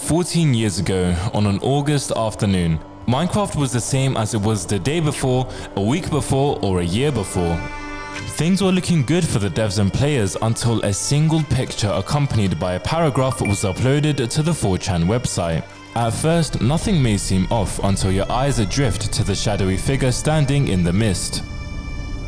14 years ago, on an August afternoon, Minecraft was the same as it was the day before, a week before, or a year before. Things were looking good for the devs and players until a single picture accompanied by a paragraph was uploaded to the 4chan website. At first, nothing may seem off until your eyes adrift to the shadowy figure standing in the mist.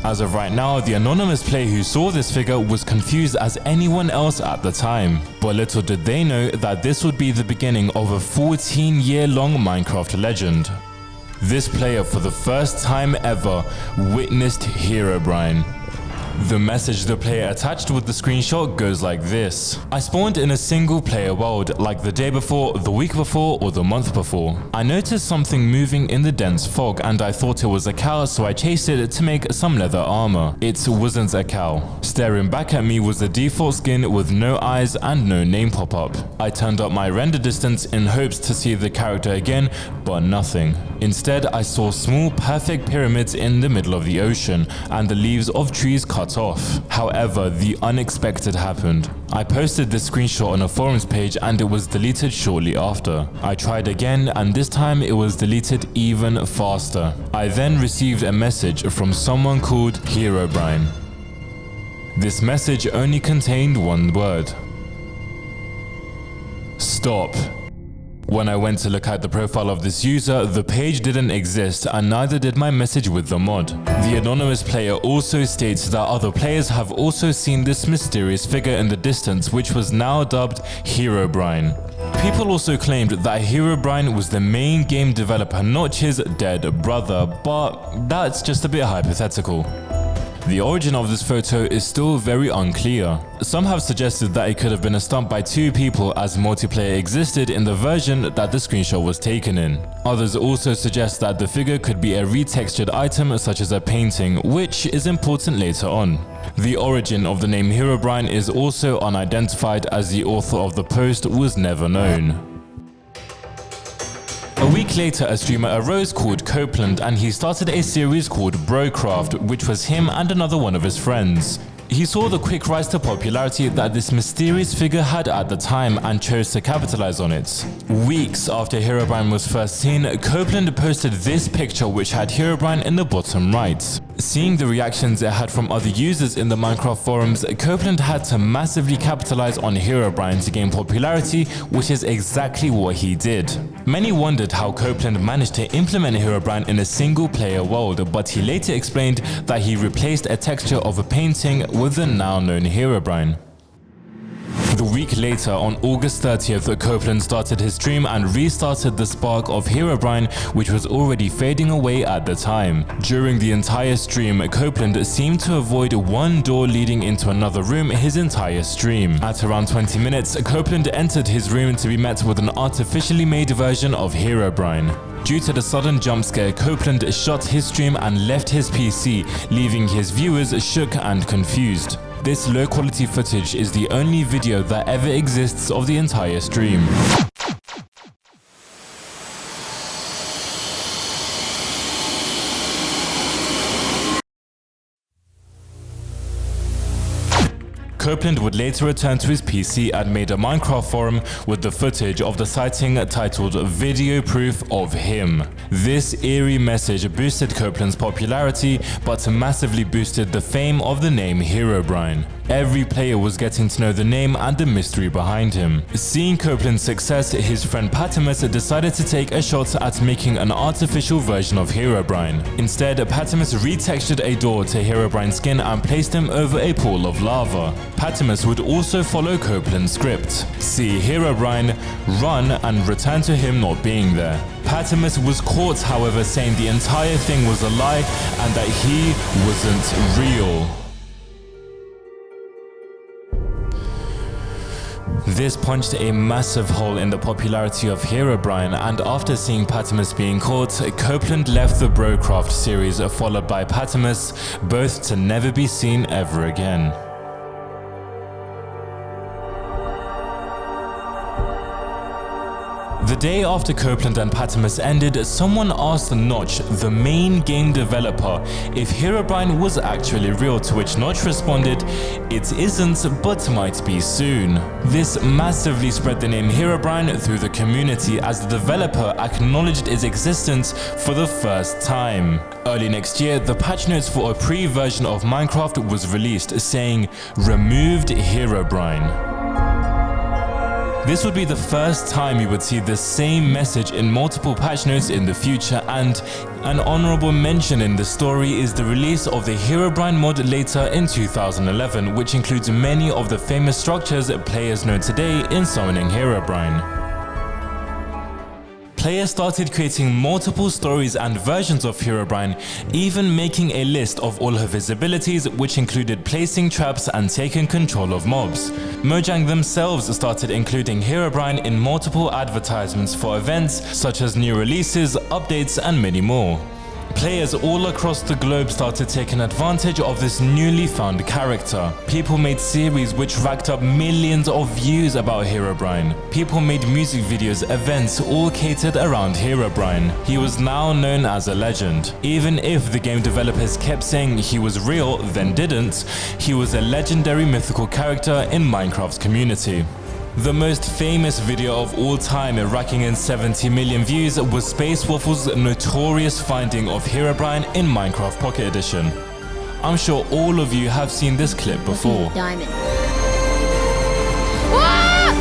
As of right now, the anonymous player who saw this figure was confused as anyone else at the time, but little did they know that this would be the beginning of a 14-year-long Minecraft legend. This player for the first time ever witnessed Herobrine. The message the player attached with the screenshot goes like this: I spawned in a single player world like the day before, the week before, or the month before. I noticed something moving in the dense fog and I thought it was a cow, so I chased it to make some leather armor. It wasn't a cow. Staring back at me was the default skin with no eyes and no name pop up. I turned up my render distance in hopes to see the character again, but nothing. Instead, I saw small perfect pyramids in the middle of the ocean and the leaves of trees cut off. However, the unexpected happened. I posted this screenshot on a forums page and it was deleted shortly after. I tried again and this time it was deleted even faster. I then received a message from someone called Herobrine. This message only contained one word: stop. When I went to look at the profile of this user, the page didn't exist and neither did my message with the mod. The anonymous player also states that other players have also seen this mysterious figure in the distance, which was now dubbed Herobrine. People also claimed that Herobrine was the main game developer, not his dead brother, but that's just a bit hypothetical. The origin of this photo is still very unclear. Some have suggested that it could have been a stunt by two people as multiplayer existed in the version that the screenshot was taken in. Others also suggest that the figure could be a retextured item such as a painting, which is important later on. The origin of the name Herobrine is also unidentified as the author of the post was never known. A week later, a streamer arose called Copeland and he started a series called Brocraft, which was him and another one of his friends. He saw the quick rise to popularity that this mysterious figure had at the time and chose to capitalize on it. Weeks after Herobrine was first seen, Copeland posted this picture which had Herobrine in the bottom right. Seeing the reactions it had from other users in the Minecraft forums, Copeland had to massively capitalize on Herobrine to gain popularity, which is exactly what he did. Many wondered how Copeland managed to implement Herobrine in a single player world, but he later explained that he replaced a texture of a painting with the now known Herobrine. The week later, on August 30th, Copeland started his stream and restarted the spark of Herobrine, which was already fading away at the time. During the entire stream, Copeland seemed to avoid one door leading into another room his entire stream. At around 20 minutes, Copeland entered his room to be met with an artificially made version of Herobrine. Due to the sudden jump scare, Copeland shut his stream and left his PC, leaving his viewers shook and confused. This low quality footage is the only video that ever exists of the entire stream. Copeland would later return to his PC and made a Minecraft forum with the footage of the sighting titled "Video Proof of Him." This eerie message boosted Copeland's popularity, but massively boosted the fame of the name Herobrine. Every player was getting to know the name and the mystery behind him. Seeing Copeland's success, his friend Patimus decided to take a shot at making an artificial version of Herobrine. Instead, Patimus retextured a door to Herobrine's skin and placed him over a pool of lava. Patimus would also follow Copeland's script: see Herobrine, run, and return to him not being there. Patimus was caught, however, saying the entire thing was a lie and that he wasn't real. This punched a massive hole in the popularity of Herobrine, and after seeing Patimus being caught, Copeland left the Brocraft series, followed by Patimus, both to never be seen ever again. The day after Copeland and Patimus ended, someone asked Notch, the main game developer, if Herobrine was actually real, to which Notch responded, "It isn't, but might be soon." This massively spread the name Herobrine through the community as the developer acknowledged its existence for the first time. Early next year, the patch notes for a pre-version of Minecraft was released, saying, "Removed Herobrine." This would be the first time you would see the same message in multiple patch notes in the future, and an honorable mention in the story is the release of the Herobrine mod later in 2011, which includes many of the famous structures players know today in summoning Herobrine. Players started creating multiple stories and versions of Herobrine, even making a list of all her visibilities, which included placing traps and taking control of mobs. Mojang themselves started including Herobrine in multiple advertisements for events such as new releases, updates, and many more. Players all across the globe started taking advantage of this newly found character. People made series which racked up millions of views about Herobrine. People made music videos, events, all catered around Herobrine. He was now known as a legend. Even if the game developers kept saying he was real, then didn't, he was a legendary mythical character in Minecraft's community. The most famous video of all time, racking in 70 million views, was Space Waffle's notorious finding of Herobrine in Minecraft Pocket Edition. I'm sure all of you have seen this clip before. Diamond. Run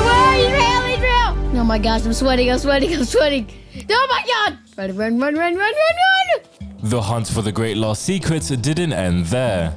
away! Oh my gosh, I'm sweating. Oh my god! Run! The hunt for the Great Lost Secret didn't end there.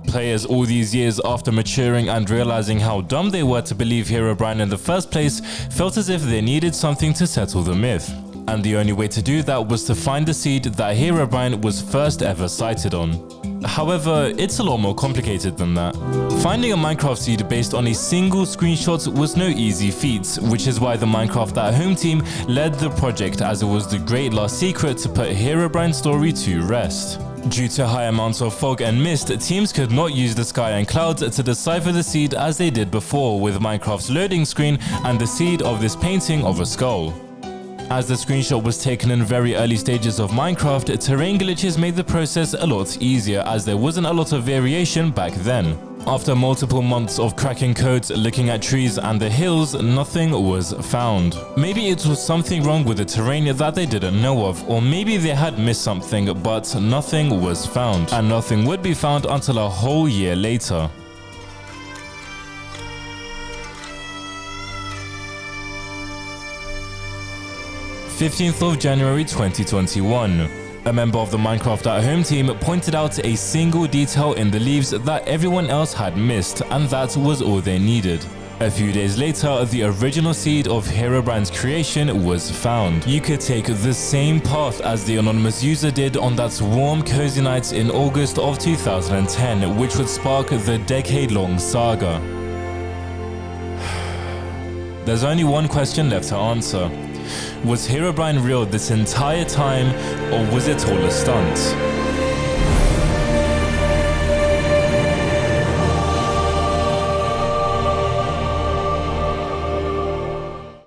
Players all these years after maturing and realizing how dumb they were to believe Herobrine in the first place felt as if they needed something to settle the myth. And the only way to do that was to find the seed that Herobrine was first ever sighted on. However, it's a lot more complicated than that. Finding a Minecraft seed based on a single screenshot was no easy feat, which is why the Minecraft at Home team led the project, as it was the great last secret to put Herobrine's story to rest. Due to high amounts of fog and mist, teams could not use the sky and clouds to decipher the seed as they did before with Minecraft's loading screen and the seed of this painting of a skull. As the screenshot was taken in very early stages of Minecraft, terrain glitches made the process a lot easier as there wasn't a lot of variation back then. After multiple months of cracking codes, looking at trees and the hills, nothing was found. Maybe it was something wrong with the terrain that they didn't know of, or maybe they had missed something, but nothing was found. And nothing would be found until a whole year later. 15th of January 2021. A member of the Minecraft at Home team pointed out a single detail in the leaves that everyone else had missed, and that was all they needed. A few days later, the original seed of Herobrine's creation was found. You could take the same path as the anonymous user did on that warm, cozy night in August of 2010, which would spark the decade-long saga. There's only one question left to answer. Was Herobrine real this entire time, or was it all a stunt?